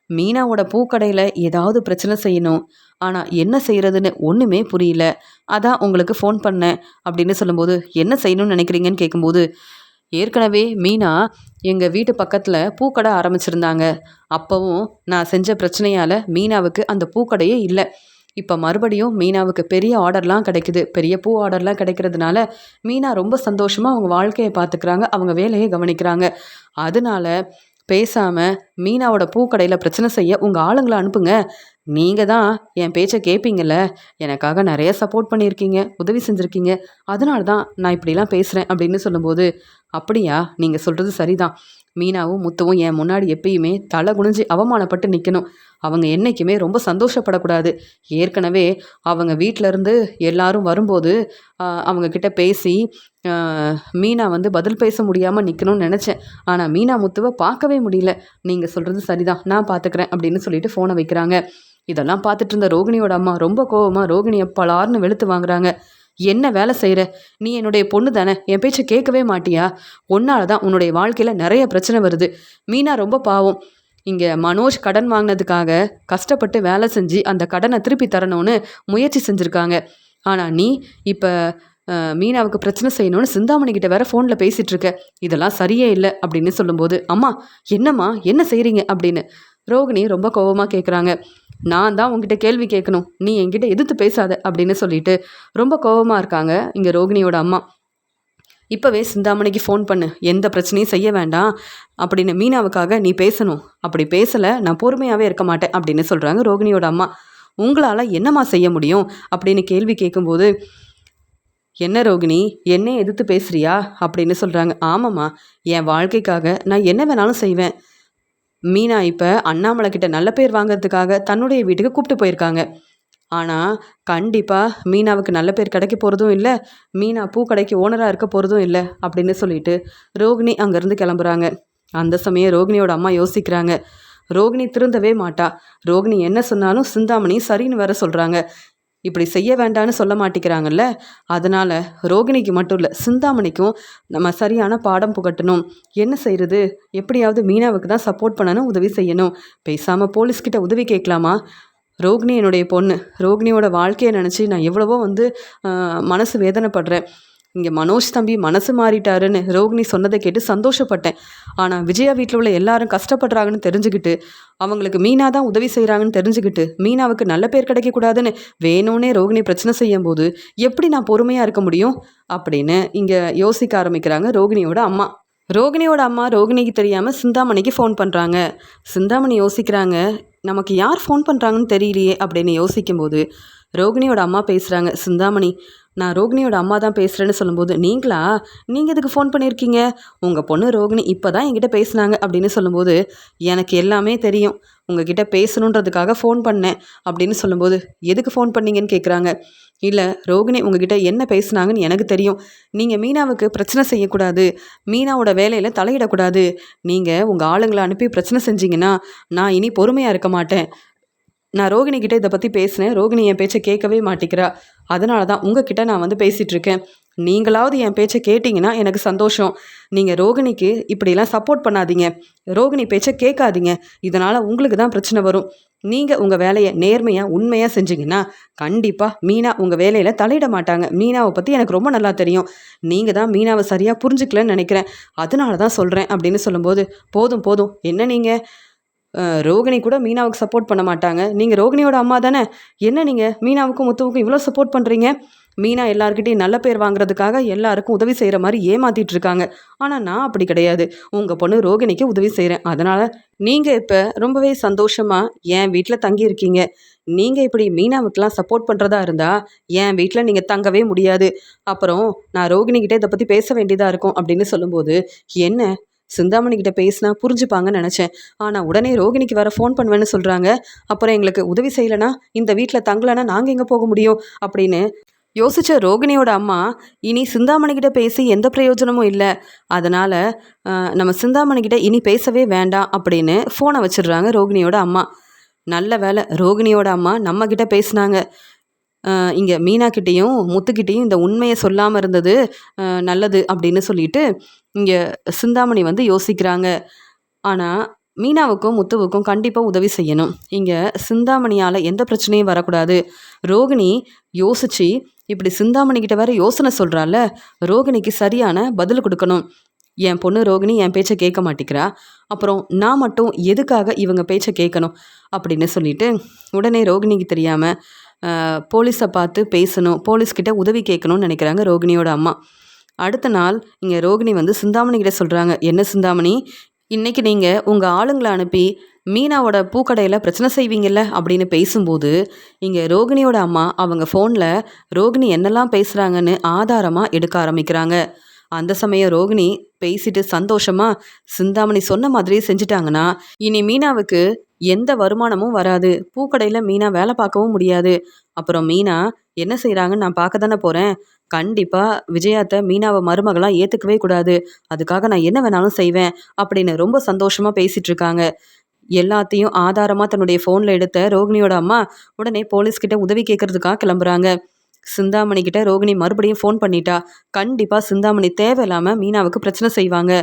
மீனாவோட பூக்கடையில் ஏதாவது பிரச்சனை செய்யணும், ஆனால் என்ன செய்கிறதுன்னு ஒன்றுமே புரியல, அதான் உங்களுக்கு ஃபோன் பண்ணேன் அப்படின்னு சொல்லும்போது, என்ன செய்யணும்னு நினைக்கிறீங்கன்னு கேட்கும்போது, ஏற்கனவே மீனா எங்கள் வீட்டு பக்கத்தில் பூக்கடை ஆரம்பிச்சிருந்தாங்க. அப்போவும் நான் செஞ்ச பிரச்சனையால் மீனாவுக்கு அந்த பூக்கடையே இல்லை. இப்போ மறுபடியும் மீனாவுக்கு பெரிய ஆர்டர்லாம் கிடைக்குது. பெரிய பூ ஆர்டர்லாம் கிடைக்கிறதுனால மீனா ரொம்ப சந்தோஷமாக அவங்க வாழ்க்கையை பார்த்துக்கிறாங்க, அவங்க வேலையை கவனிக்கிறாங்க. அதனால பேசாமல் மீனாவோட பூக்கடையில் பிரச்சனை செய்ய உங்கள் ஆளுங்களை அனுப்புங்க. நீங்கள் தான் என் பேச்சை கேட்பீங்கள்ல, எனக்காக நிறைய சப்போர்ட் பண்ணியிருக்கீங்க, உதவி செஞ்சுருக்கீங்க, அதனால தான் நான் இப்படிலாம் பேசுகிறேன் அப்படின்னு சொல்லும்போது, அப்படியா, நீங்கள் சொல்கிறது சரிதான். மீனாவும் முத்துவும் என் முன்னாடி எப்பயுமே தலை குனிஞ்சு அவமானப்பட்டு நிற்கணும். அவங்க என்றைக்குமே ரொம்ப சந்தோஷப்படக்கூடாது. ஏற்கனவே அவங்க வீட்டிலருந்து எல்லாரும் வரும்போது அவங்கக்கிட்ட பேசி மீனா வந்து பதில் பேச முடியாமல் நிற்கணும்னு நினச்சேன். ஆனால் மீனா முத்துவை பார்க்கவே முடியல. நீங்கள் சொல்கிறது சரிதான், நான் பார்த்துக்கிறேன் அப்படின்னு சொல்லிட்டு ஃபோனை வைக்கிறாங்க. இதெல்லாம் பார்த்துட்டு இருந்த ரோகிணியோட அம்மா ரொம்ப கோவமாக ரோகிணியை பலார்னு வெளுத்து வாங்குறாங்க. என்ன வேலை செய்கிற? நீ என்னுடைய பொண்ணு தானே, என் பேச்சை கேட்கவே மாட்டியா? ஒன்னால தான் உன்னுடைய வாழ்க்கையில் நிறைய பிரச்சனை வருது. மீனா ரொம்ப பாவம். இங்கே மனோஜ் கடன் வாங்கினதுக்காக கஷ்டப்பட்டு வேலை செஞ்சு அந்த கடனை திருப்பி தரணும்னு முயற்சி செஞ்சுருக்காங்க. ஆனால் நீ இப்போ மீனாவுக்கு பிரச்சனை செய்யணும்னு சிந்தாமணி கிட்ட வேற ஃபோனில் பேசிகிட்டு இருக்க. இதெல்லாம் சரியே இல்லை அப்படின்னு சொல்லும்போது, அம்மா என்னம்மா என்ன செய்கிறீங்க அப்படின்னு ரோகிணி ரொம்ப கோவமாக கேட்குறாங்க. நான் தான் உங்ககிட்ட கேள்வி கேட்கணும், நீ என்கிட்ட எதிர்த்து பேசாத அப்படின்னு சொல்லிட்டு ரொம்ப கோவமாக இருக்காங்க இங்கே ரோகிணியோட அம்மா. இப்போவே சிந்தாமணிக்கு ஃபோன் பண்ணு, எந்த பிரச்சனையும் செய்ய வேண்டாம் அப்படின்னு, மீனாவுக்காக நீ பேசணும், அப்படி பேசலை நான் பொறுமையாகவே இருக்க மாட்டேன் அப்படின்னு சொல்கிறாங்க ரோகிணியோட அம்மா. உங்களால் என்னம்மா செய்ய முடியும் அப்படின்னு கேள்வி கேட்கும்போது, என்ன ரோகிணி என்னை எதிர்த்து பேசுறியா அப்படின்னு சொல்கிறாங்க. ஆமாம்மா, என் வாழ்க்கைக்காக நான் என்ன வேணாலும் செய்வேன். மீனா இப்போ அண்ணாமலை கிட்ட நல்ல பேர் வாங்கிறதுக்காக தன்னுடைய வீட்டுக்கு கூப்பிட்டு போயிருக்காங்க. ஆனால் கண்டிப்பாக மீனாவுக்கு நல்ல பேர் கிடைக்க போகிறதும் இல்லை, மீனா பூ கடைக்கு ஓனராக இருக்க போகிறதும் இல்லை அப்படின்னு சொல்லிட்டு ரோகிணி அங்கேருந்து கிளம்புறாங்க. அந்த சமயம் ரோகிணியோட அம்மா யோசிக்கிறாங்க, ரோகிணி திருந்தவே மாட்டா, ரோகிணி என்ன சொன்னாலும் சிந்தாமணி சரின்னு வேற சொல்கிறாங்க, இப்படி செய்ய வேண்டான்னு சொல்ல மாட்டேங்கிறாங்கல்ல, அதனால் ரோகிணிக்கு மட்டும் இல்லை சிந்தாமணிக்கும் நம்ம சரியான பாடம் புகட்டணும். என்ன செய்கிறது, எப்படியாவது மீனாவுக்கு தான் சப்போர்ட் பண்ணணும், உதவி செய்யணும். பேசாமல் போலீஸ்கிட்ட உதவி கேட்கலாமா? ரோகிணி என்னுடைய பொண்ணு, ரோகிணியோட வாழ்க்கையை நினச்சி நான் எவ்வளவோ மனசு வேதனைப்படுறேன். இங்கே மனோஜ் தம்பி மனசு மாறிட்டாருன்னு ரோகிணி சொன்னதை கேட்டு சந்தோஷப்பட்டேன். ஆனால் விஜயா வீட்டில் உள்ள எல்லாரும் கஷ்டப்படுறாங்கன்னு தெரிஞ்சுக்கிட்டு, அவங்களுக்கு மீனா தான் உதவி செய்கிறாங்கன்னு தெரிஞ்சுக்கிட்டு, மீனாவுக்கு நல்ல பேர் கிடைக்கக்கூடாதுன்னு வேணும்னே ரோகிணி பிரச்சனை செய்யும் போது எப்படி நான் பொறுமையாக இருக்க முடியும் அப்படின்னு இங்கே யோசிக்க ஆரம்பிக்கிறாங்க ரோகிணியோட அம்மா. ரோகிணியோட அம்மா ரோகிணிக்கு தெரியாமல் சிந்தாமணிக்கு ஃபோன் பண்ணுறாங்க. சிந்தாமணி யோசிக்கிறாங்க, நமக்கு யார் ஃபோன் பண்ணுறாங்கன்னு தெரியலையே அப்படின்னு யோசிக்கும்போது ரோகிணியோட அம்மா பேசுகிறாங்க. சிந்தாமணி, நான் ரோகிணியோட அம்மா தான் பேசுகிறேன்னு சொல்லும்போது, நீங்களா, நீங்கள் எதுக்கு ஃபோன் பண்ணியிருக்கீங்க, உங்கள் பொண்ணு ரோகிணி இப்போ தான் என்கிட்ட பேசுனாங்க அப்படின்னு சொல்லும்போது, எனக்கு எல்லாமே தெரியும், உங்ககிட்ட பேசணுன்றதுக்காக ஃபோன் பண்ணேன் அப்படின்னு சொல்லும்போது, எதுக்கு ஃபோன் பண்ணீங்கன்னு கேட்குறாங்க. இல்லை, ரோகிணி உங்ககிட்ட என்ன பேசுனாங்கன்னு எனக்கு தெரியும், நீங்கள் மீனாவுக்கு பிரச்சனை செய்யக்கூடாது, மீனாவோட வேலையில் தலையிடக்கூடாது, நீங்கள் உங்கள் ஆளுங்களை அனுப்பி பிரச்சனை செஞ்சீங்கன்னா நான் இனி பொறுமையாக இருக்க மாட்டேன். நான் ரோகிணிக்கிட்ட இதை பற்றி பேசினேன், ரோகிணி என் பேச்சை கேட்கவே மாட்டேங்கிறா, அதனால தான் உங்ககிட்ட நான் பேசிகிட்ருக்கேன். நீங்களாவது என் பேச்சை கேட்டிங்கன்னா எனக்கு சந்தோஷம். நீங்கள் ரோகிணிக்கு இப்படிலாம் சப்போர்ட் பண்ணாதீங்க, ரோகிணி பேச்சை கேட்காதீங்க, இதனால் உங்களுக்கு தான் பிரச்சனை வரும். நீங்கள் உங்கள் வேலையை நேர்மையாக உண்மையாக செஞ்சீங்கன்னா கண்டிப்பாக மீனா உங்கள் வேலையில் தலையிட மாட்டாங்க. மீனாவை பற்றி எனக்கு ரொம்ப நல்லா தெரியும், நீங்கள் தான் மீனாவை சரியாக புரிஞ்சுக்கலன்னு நினைக்கிறேன், அதனால தான் சொல்கிறேன் அப்படின்னு சொல்லும்போது, போதும் போதும், என்ன நீங்கள் ரோகிணி கூட மீனாவுக்கு சப்போர்ட் பண்ண மாட்டாங்க, நீங்கள் ரோகிணியோட அம்மா தானே, என்ன நீங்கள் மீனாவுக்கும் முத்துவுக்கும் இவ்வளோ சப்போர்ட் பண்ணுறீங்க? மீனா எல்லாருக்கிட்டையும் நல்ல பேர் வாங்குறதுக்காக எல்லாருக்கும் உதவி செய்கிற மாதிரி ஏமாற்றிட்டு இருக்காங்க. ஆனால் நான் அப்படி கிடையாது, உங்கள் பொண்ணு ரோகிணிக்கு உதவி செய்கிறேன். அதனால் நீங்கள் இப்போ ரொம்பவே சந்தோஷமாக என் வீட்டில் தங்கியிருக்கீங்க. நீங்கள் இப்படி மீனாவுக்கெலாம் சப்போர்ட் பண்ணுறதா இருந்தால் என் வீட்டில் நீங்கள் தங்கவே முடியாது. அப்புறம் நான் ரோகிணிக்கிட்டே இதை பற்றி பேச வேண்டியதாக இருக்கும் அப்படின்னு சொல்லும்போது, என்ன சிந்தாமணிக்கிட்ட பேசினா புரிஞ்சுப்பாங்கன்னு நினச்சேன், ஆனால் உடனே ரோகிணிக்கு வேறு ஃபோன் பண்ணுவேன்னு சொல்கிறாங்க. அப்புறம் எங்களுக்கு உதவி செய்யலைன்னா, இந்த வீட்டில் தங்கலைன்னா நாங்கள் எங்கே போக முடியும் அப்படின்னு யோசித்த ரோகிணியோட அம்மா, இனி சிந்தாமணிக்கிட்ட பேசி எந்த பிரயோஜனமும் இல்லை, அதனால் நம்ம சிந்தாமணிக்கிட்ட இனி பேசவே வேண்டாம் அப்படின்னு ஃபோனை வச்சிடுறாங்க ரோகிணியோட அம்மா. நல்ல வேலை ரோகிணியோட அம்மா நம்மக்கிட்ட பேசினாங்க, இங்கே மீனாக்கிட்டேயும் முத்துக்கிட்டேயும் இந்த உண்மையை சொல்லாமல் இருந்தது நல்லது அப்படின்னு சொல்லிட்டு இங்கே சிந்தாமணி யோசிக்கிறாங்க. ஆனால் மீனாவுக்கும் முத்துவுக்கும் கண்டிப்பாக உதவி செய்யணும், இங்கே சிந்தாமணியால் எந்த பிரச்சனையும் வரக்கூடாது. ரோகிணி யோசித்து இப்படி சிந்தாமணிக்கிட்ட வேற யோசனை சொல்கிறால, ரோகிணிக்கு சரியான பதில் கொடுக்கணும். என் பொண்ணு ரோகிணி என் பேச்சை கேட்க மாட்டேங்கிறா, அப்புறம் நான் மட்டும் எதுக்காக இவங்க பேச்சை கேட்கணும் அப்படின்னு சொல்லிட்டு உடனே ரோகிணிக்கு தெரியாமல் போலீஸை பார்த்து பேசணும், போலீஸ்கிட்ட உதவி கேட்கணும்னு நினைக்கிறாங்க ரோகிணியோட அம்மா. அடுத்த நாள் இங்கே ரோகிணி சிந்தாமணிக்கிட்ட சொல்கிறாங்க, என்ன சிந்தாமணி, இன்றைக்கி நீங்கள் உங்கள் ஆளுங்களை அனுப்பி மீனாவோட பூக்கடையில் பிரச்சனை செய்வீங்கள்ல அப்படின்னு பேசும்போது, இங்கே ரோகிணியோட அம்மா அவங்க ஃபோனில் ரோகிணி என்னெல்லாம் பேசுகிறாங்கன்னு ஆதாரமாக எடுக்க ஆரம்பிக்கிறாங்க. அந்த சமயம் ரோகிணி பேசிட்டு சந்தோஷமாக, சிந்தாமணி சொன்ன மாதிரியே செஞ்சிட்டாங்கன்னா இனி மீனாவுக்கு எந்த வருமானமும் வராது, பூக்கடையில் மீனா வேலை பார்க்கவும் முடியாது. அப்புறம் மீனா என்ன செய்கிறாங்கன்னு நான் பார்க்க தானே போகிறேன், கண்டிப்பாக விஜயாத்தை மீனாவை மருமகளாக ஏற்றுக்கவே கூடாது, அதுக்காக நான் என்ன வேணாலும் செய்வேன் அப்படின்னு ரொம்ப சந்தோஷமாக பேசிகிட்டு இருக்காங்க. எல்லாத்தையும் ஆதாரமாக தன்னுடைய ஃபோனில் எடுத்த ரோகிணியோட அம்மா உடனே போலீஸ்கிட்ட உதவி கேட்கறதுக்காக கிளம்புறாங்க. சிந்தாமணிக்கிட்ட ரோகிணி மறுபடியும் ஃபோன் பண்ணிட்டா, கண்டிப்பாக சிந்தாமணி தேவையில்லாமல் மீனாவுக்கு பிரச்சனை செய்வாங்க,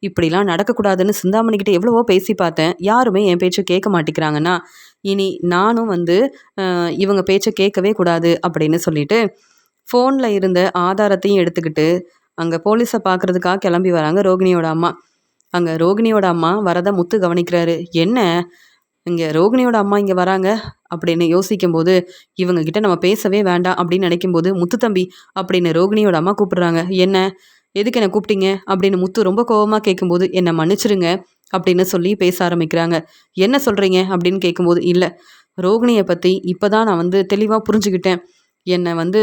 இப்படிலாம் நடக்கக்கூடாதுன்னு சிந்தாமணிக்கிட்ட எவ்வளவோ பேசி பார்த்தேன், யாருமே என் பேச்சை கேட்க மாட்டேங்கிறாங்கன்னா இனி நானும் இவங்க பேச்சை கேட்கவே கூடாது அப்படின்னு சொல்லிட்டு ஃபோனில் இருந்த ஆதாரத்தையும் எடுத்துக்கிட்டு அங்கே போலீஸை பார்க்குறதுக்காக கிளம்பி வராங்க ரோகிணியோட அம்மா. அங்கே ரோகிணியோட அம்மா வரதை முத்து கவனிக்கிறாரு. என்ன இங்கே ரோகிணியோட அம்மா இங்கே வராங்க அப்படின்னு யோசிக்கும்போது இவங்க கிட்ட நம்ம பேசவே வேண்டாம் அப்படின்னு நினைக்கும்போது முத்து தம்பி அப்படின்னு ரோகிணியோட அம்மா கூப்பிடுறாங்க. என்ன, எதுக்கு என்ன கூப்பிட்டீங்க அப்படின்னு முத்து ரொம்ப கோவமாக கேட்கும்போது என்னை மன்னிச்சிருங்க அப்படின்னு சொல்லி பேச ஆரம்பிக்கிறாங்க. என்ன சொல்கிறீங்க அப்படின்னு கேட்கும்போது, இல்லை, ரோகிணியை பற்றி இப்போ தான் நான் வந்து தெளிவாக புரிஞ்சுக்கிட்டேன். என்னை வந்து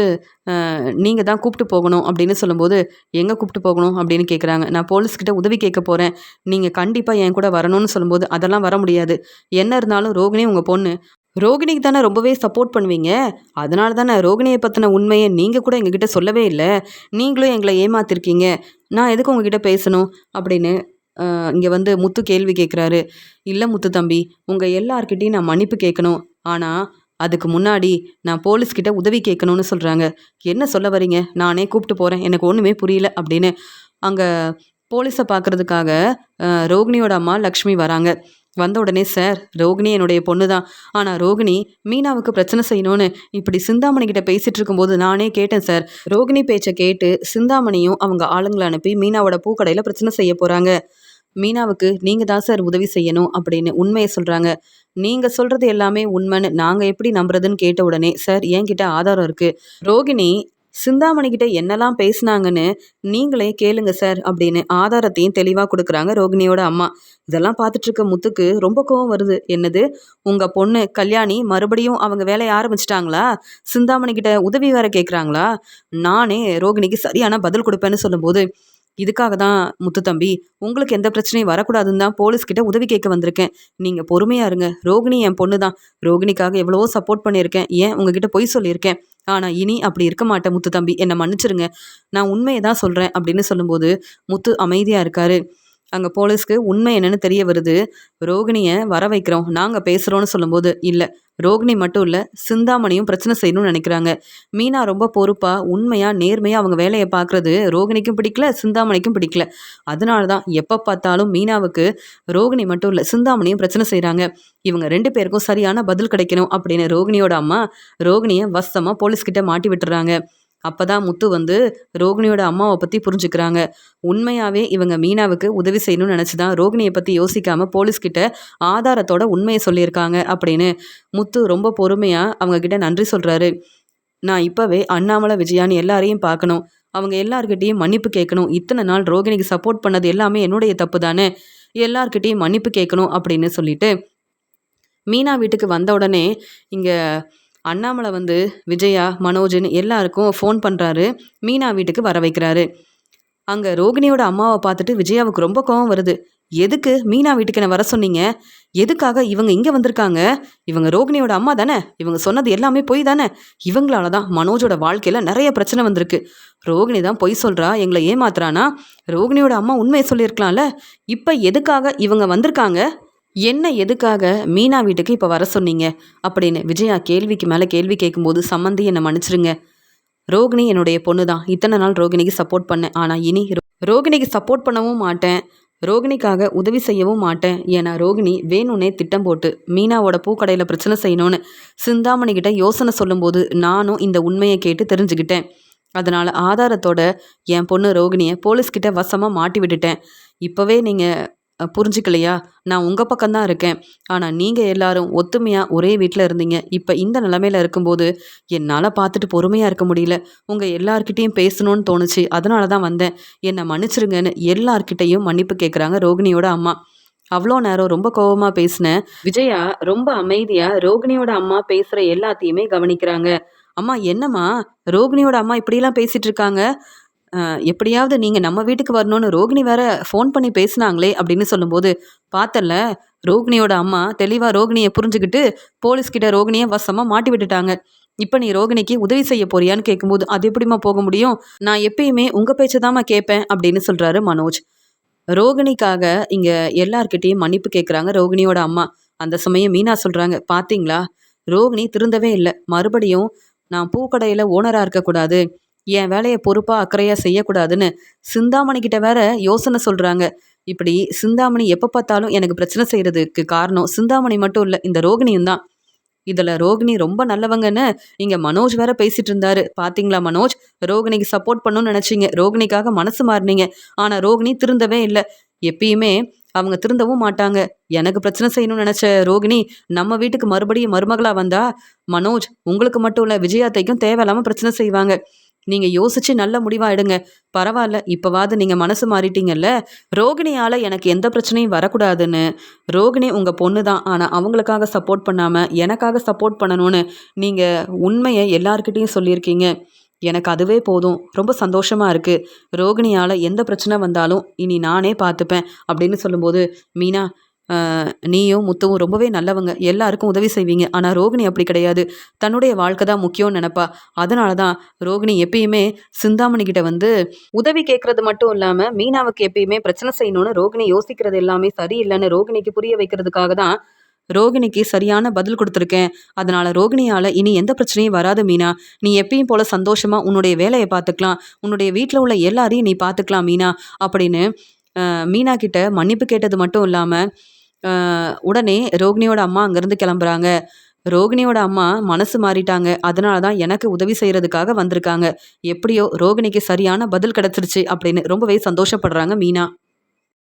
நீங்கள் தான் கூப்பிட்டு போகணும் அப்படின்னு சொல்லும்போது, எங்கே கூப்பிட்டு போகணும் அப்படின்னு கேட்குறாங்க. நான் போலீஸ்கிட்ட உதவி கேட்க போகிறேன், நீங்கள் கண்டிப்பாக என் கூட வரணும்னு சொல்லும்போது, அதெல்லாம் வர முடியாது. என்ன இருந்தாலும் ரோகிணி உங்கள் பொண்ணு. ரோகிணிக்கு தானே ரொம்பவே சப்போர்ட் பண்ணுவீங்க. அதனால தானே ரோகிணியை பற்றின உண்மையை நீங்கள் கூட எங்ககிட்ட சொல்லவே இல்லை. நீங்களும் எங்களை ஏமாத்திருக்கீங்க. நான் எதுக்கு உங்ககிட்ட பேசணும் அப்படின்னு இங்கே வந்து முத்து கேள்வி கேட்குறாரு. இல்லை முத்து தம்பி, உங்கள் எல்லார்கிட்டையும் நான் மன்னிப்பு கேட்கணும். ஆனால் அதுக்கு முன்னாடி நான் போலீஸ்கிட்ட உதவி கேட்கணும்னு சொல்கிறாங்க. என்ன சொல்ல வரீங்க? நானே கூப்பிட்டு போகிறேன், எனக்கு ஒன்றுமே புரியல அப்படின்னு அங்கே போலீஸை பார்க்குறதுக்காக ரோகிணியோட அம்மா லக்ஷ்மி வராங்க. வந்த உடனே, சார், ரோகிணி என்னுடைய பொண்ணு தான். ஆனால் ரோகிணி மீனாவுக்கு பிரச்சனை செய்யணும்னு இப்படி சிந்தாமணி கிட்ட பேசிகிட்டு இருக்கும்போது நானே கேட்டேன் சார். ரோகிணி பேச்சை கேட்டு சிந்தாமணியும் அவங்க ஆளுங்களை அனுப்பி மீனாவோட பூக்கடையில் பிரச்சனை செய்ய போகிறாங்க. மீனாவுக்கு நீங்கள் தான் சார் உதவி செய்யணும் அப்படின்னு உண்மையை சொல்கிறாங்க. நீங்கள் சொல்கிறது எல்லாமே உண்மைன்னு நாங்கள் எப்படி நம்புறதுன்னு கேட்ட உடனே, சார், என்கிட்ட ஆதாரம் இருக்குது. ரோகிணி சிந்தாமணி கிட்ட என்னெல்லாம் பேசுனாங்கன்னு நீங்களே கேளுங்க சார் அப்படின்னு ஆதாரத்தையும் தெளிவாக கொடுக்குறாங்க ரோகிணியோட அம்மா. இதெல்லாம் பார்த்துட்டு இருக்க முத்துக்கு ரொம்ப கோவம் வருது. என்னது, உங்கள் பொண்ணு கல்யாணி மறுபடியும் அவங்க வேலையை ஆரம்பிச்சிட்டாங்களா? சிந்தாமணி கிட்ட உதவி வேற கேட்குறாங்களா? நானே ரோகிணிக்கு சரியான பதில் கொடுப்பேன்னு சொல்லும்போது, இதுக்காக தான் முத்து தம்பி, உங்களுக்கு எந்த பிரச்சனையும் வரக்கூடாதுன்னு தான் போலீஸ்கிட்ட உதவி கேட்க வந்திருக்கேன். நீங்கள் பொறுமையாக இருங்க. ரோகிணி என் பொண்ணு தான். ரோகிணிக்காக எவ்வளவோ சப்போர்ட் பண்ணியிருக்கேன். ஏன் உங்ககிட்ட பொய் சொல்லியிருக்கேன். ஆனால் இனி அப்படி இருக்க மாட்டேன் முத்து தம்பி, என்னை மன்னிச்சிருங்க. நான் உண்மையை தான் சொல்கிறேன் அப்படின்னு சொல்லும்போது முத்து அமைதியாக இருக்காரு. அங்கே போலீஸ்க்கு உண்மை என்னன்னு தெரிய வருது. ரோகிணியை வர வைக்கிறோம், நாங்கள் பேசுகிறோன்னு சொல்லும்போது, இல்லை, ரோகிணி மட்டும் இல்லை, சிந்தாமணியும் பிரச்சனை செய்யணும்னு நினைக்கிறாங்க. மீனா ரொம்ப பொறுப்பாக உண்மையாக நேர்மையாக அவங்க வேலையை பார்க்குறது ரோகிணிக்கும் பிடிக்கல, சிந்தாமணிக்கும் பிடிக்கல. அதனால தான் எப்போ பார்த்தாலும் மீனாவுக்கு ரோகிணி மட்டும் இல்லை, சிந்தாமணியும் பிரச்சனை செய்கிறாங்க. இவங்க 2 பேருக்கும் சரியான பதில் கிடைக்கணும் அப்படின்னு ரோகிணியோட அம்மா ரோகிணியை வசமாக போலீஸ்கிட்ட மாட்டி விட்டுறாங்க. அப்பதான் முத்து வந்து ரோகிணியோட அம்மாவை பற்றி புரிஞ்சுக்கிறாங்க. உண்மையாகவே இவங்க மீனாவுக்கு உதவி செய்யணும்னு நினச்சி தான் ரோகிணியை பற்றி யோசிக்காமல் போலீஸ்கிட்ட ஆதாரத்தோட உண்மையை சொல்லியிருக்காங்க அப்படின்னு முத்து ரொம்ப பொறுமையாக அவங்கக்கிட்ட நன்றி சொல்கிறாரு. நான் இப்போவே அண்ணாமலை, விஜயான்னு எல்லாரையும் பார்க்கணும். அவங்க எல்லார்கிட்டேயும் மன்னிப்பு கேட்கணும். இத்தனை நாள் ரோகிணிக்கு சப்போர்ட் பண்ணது எல்லாமே என்னுடைய தப்பு தானே, எல்லார்கிட்டேயும் மன்னிப்பு கேட்கணும் அப்படின்னு சொல்லிட்டு மீனா வீட்டுக்கு வந்த உடனே இங்கே அண்ணாமலை வந்து விஜயா, மனோஜ்னு எல்லாருக்கும் ஃபோன் பண்ணுறாரு. மீனா வீட்டுக்கு வர வைக்கிறாரு. அங்கே ரோகிணியோட அம்மாவை பார்த்துட்டு விஜயாவுக்கு ரொம்ப கோவம் வருது. எதுக்கு மீனா வீட்டுக்கு என்ன வர சொன்னீங்க? எதுக்காக இவங்க இங்கே வந்திருக்காங்க? இவங்க ரோகிணியோட அம்மா தானே? இவங்க சொன்னது எல்லாமே பொய் தானே? இவங்களால தான் மனோஜோட வாழ்க்கையில் நிறைய பிரச்சனை வந்திருக்கு. ரோகிணி தான் பொய் சொல்கிறா, எங்களை ஏமாத்துறானா? ரோகிணியோட அம்மா உண்மையை சொல்லியிருக்கலாம்ல. இப்போ எதுக்காக இவங்க வந்திருக்காங்க? என்ன, எதுக்காக மீனா வீட்டுக்கு இப்போ வர சொன்னீங்க அப்படின்னு விஜயா கேள்விக்கு மேலே கேள்வி கேட்கும்போது, சம்மந்தி என்னை மன்னிச்சிருங்க. ரோகிணி என்னுடைய பொண்ணு தான். இத்தனை நாள் ரோகிணிக்கு சப்போர்ட் பண்ணேன். ஆனால் இனி ரோகிணிக்கு சப்போர்ட் பண்ணவும் மாட்டேன், ரோகிணிக்காக உதவி செய்யவும் மாட்டேன். ஏன்னா ரோகிணி வேணும்னே திட்டம் போட்டு மீனாவோட பூக்கடையில் பிரச்சனை செய்யணும்னு சிந்தாமணிக்கிட்ட யோசனை சொல்லும்போது நானும் இந்த உண்மையை கேட்டு தெரிஞ்சுக்கிட்டேன். அதனால் ஆதாரத்தோட என் பொண்ணு ரோகிணியை போலீஸ்கிட்ட வசமாக மாட்டி விட்டுட்டேன். இப்போவே நீங்கள் புரிஞ்சுக்கலையா? நான் உங்கள் பக்கம்தான் இருக்கேன். ஆனால் நீங்கள் எல்லாரும் ஒத்துமையாக ஒரே வீட்டில் இருந்தீங்க. இப்போ இந்த நிலமையில இருக்கும்போது என்னால் பார்த்துட்டு பொறுமையாக இருக்க முடியல. உங்கள் எல்லார்கிட்டேயும் பேசணும்னு தோணுச்சு. அதனால தான் வந்தேன். என்னை மன்னிச்சிருங்கன்னு எல்லார்கிட்டையும் மன்னிப்பு கேட்குறாங்க ரோகிணியோட அம்மா. அவ்வளோ நேரம் ரொம்ப கோபமாக பேசினேன் விஜயா ரொம்ப அமைதியாக ரோகிணியோட அம்மா பேசுகிற எல்லாத்தையுமே கவனிக்கிறாங்க. அம்மா, என்னம்மா, ரோகிணியோட அம்மா இப்படிலாம் பேசிகிட்டு இருக்காங்க? எப்படியாவது நீங்கள் நம்ம வீட்டுக்கு வரணும்னு ரோகிணி வேற ஃபோன் பண்ணி பேசினாங்களே அப்படின்னு சொல்லும்போது, பார்த்தல, ரோகிணியோட அம்மா தெளிவாக ரோகிணியை புரிஞ்சுக்கிட்டு போலீஸ்கிட்ட ரோகிணியை வசமாக மாட்டி விட்டுட்டாங்க. இப்போ நீ ரோகிணிக்கு உதவி செய்ய போறியான்னு கேட்கும்போது, அது எப்படிமா போக முடியும்? நான் எப்பயுமே உங்கள் பேச்சை தாம்மா கேட்பேன் அப்படின்னு சொல்கிறாரு மனோஜ். ரோகிணிக்காக இங்கே எல்லார்கிட்டேயும் மன்னிப்பு கேட்குறாங்க ரோகிணியோட அம்மா. அந்த சமயம் மீனா சொல்கிறாங்க, பார்த்தீங்களா, ரோகிணி திருந்தவே இல்லை. மறுபடியும் நான் பூக்கடையில் ஓனராக இருக்கக்கூடாது, என் வேலையை பொறுப்பாக அக்கறையாக செய்யக்கூடாதுன்னு சிந்தாமணி கிட்ட வேற யோசனை சொல்கிறாங்க. இப்படி சிந்தாமணி எப்போ பார்த்தாலும் எனக்கு பிரச்சனை செய்கிறதுக்கு காரணம் சிந்தாமணி மட்டும் இல்லை, இந்த ரோகிணியும் தான். இதில் ரோகிணி ரொம்ப நல்லவங்கன்னு இங்கே மனோஜ் வேற பேசிட்டு இருந்தாரு. பார்த்தீங்களா மனோஜ், ரோகிணிக்கு சப்போர்ட் பண்ணணும்னு நினச்சிங்க, ரோகிணிக்காக மனசு மாறினீங்க. ஆனால் ரோகிணி திருந்தவே இல்லை. எப்பயுமே அவங்க திருந்தவும் மாட்டாங்க. எனக்கு பிரச்சனை செய்யணும்னு நினச்ச ரோகிணி நம்ம வீட்டுக்கு மறுபடியும் மருமகளா வந்தா, மனோஜ் உங்களுக்கு மட்டும் இல்ல விஜய் அத்தைக்கும் தேவையில்லாம பிரச்சனை செய்வாங்க. நீங்க யோசிச்சு நல்ல முடிவா எடுங்க. பரவால்ல, இப்பவாது நீங்க மனசு மாறிட்டீங்கல்ல. ரோகிணியால எனக்கு எந்த பிரச்சனையும் வரக்கூடாதுன்னு, ரோகிணி உங்க பொண்ணு தான். ஆனா அவங்களுக்காக சப்போர்ட் பண்ணாம, எனக்காக சப்போர்ட் பண்ணணும்னு நீங்க உண்மைய எல்லார்கிட்டயும் சொல்லியிருக்கீங்க. எனக்கு அதுவே போதும். ரொம்ப சந்தோஷமா இருக்கு. ரோகிணியால எந்த பிரச்சனை வந்தாலும் இனி நானே பார்த்துப்பேன் அப்படின்னு சொல்லும்போது, மீனா நீயும் முத்துவும் ரொம்பவே நல்லவங்க. எல்லாருக்கும் உதவி செய்வீங்க. ஆனா ரோகிணி அப்படி கிடையாது. தன்னுடைய வாழ்க்கை தான் முக்கியம்னு நெனப்பா. அதனால தான் ரோகிணி எப்பயுமே சிந்தாமணி கிட்ட வந்து உதவி கேட்கறது மட்டும் இல்லாம, மீனாவுக்கு எப்பயுமே பிரச்சனை செய்யணும்னு ரோகிணி யோசிக்கிறது எல்லாமே சரியில்லன்னு ரோகிணிக்கு புரிய வைக்கிறதுக்காக தான் ரோகிணிக்கு சரியான பதில் குடுத்துருக்கேன். அதனால ரோகிணியால இனி எந்த பிரச்சனையும் வராது மீனா. நீ எப்பயும் போல சந்தோஷமா உன்னுடைய வேலைய பார்த்துக்கலாம். உன்னுடைய வீட்ல உள்ள எல்லாரையும் நீ பார்த்துக்கலாம் மீனா அப்படின்னு மீனா கிட்ட மன்னிப்பு கேட்டது மட்டும் இல்லாம, அ உடனே ரோகிணியோட அம்மா அங்கேருந்து கிளம்புறாங்க. ரோகிணியோட அம்மா மனசு மாறிட்டாங்க. அதனால தான் எனக்கு உதவி செய்றதுக்காக வந்திருக்காங்க. எப்படியோ ரோகிணிக்கு சரியான பதில் கிடைச்சிருச்சு அப்படின்னு ரொம்பவே சந்தோஷப்படுறாங்க மீனா.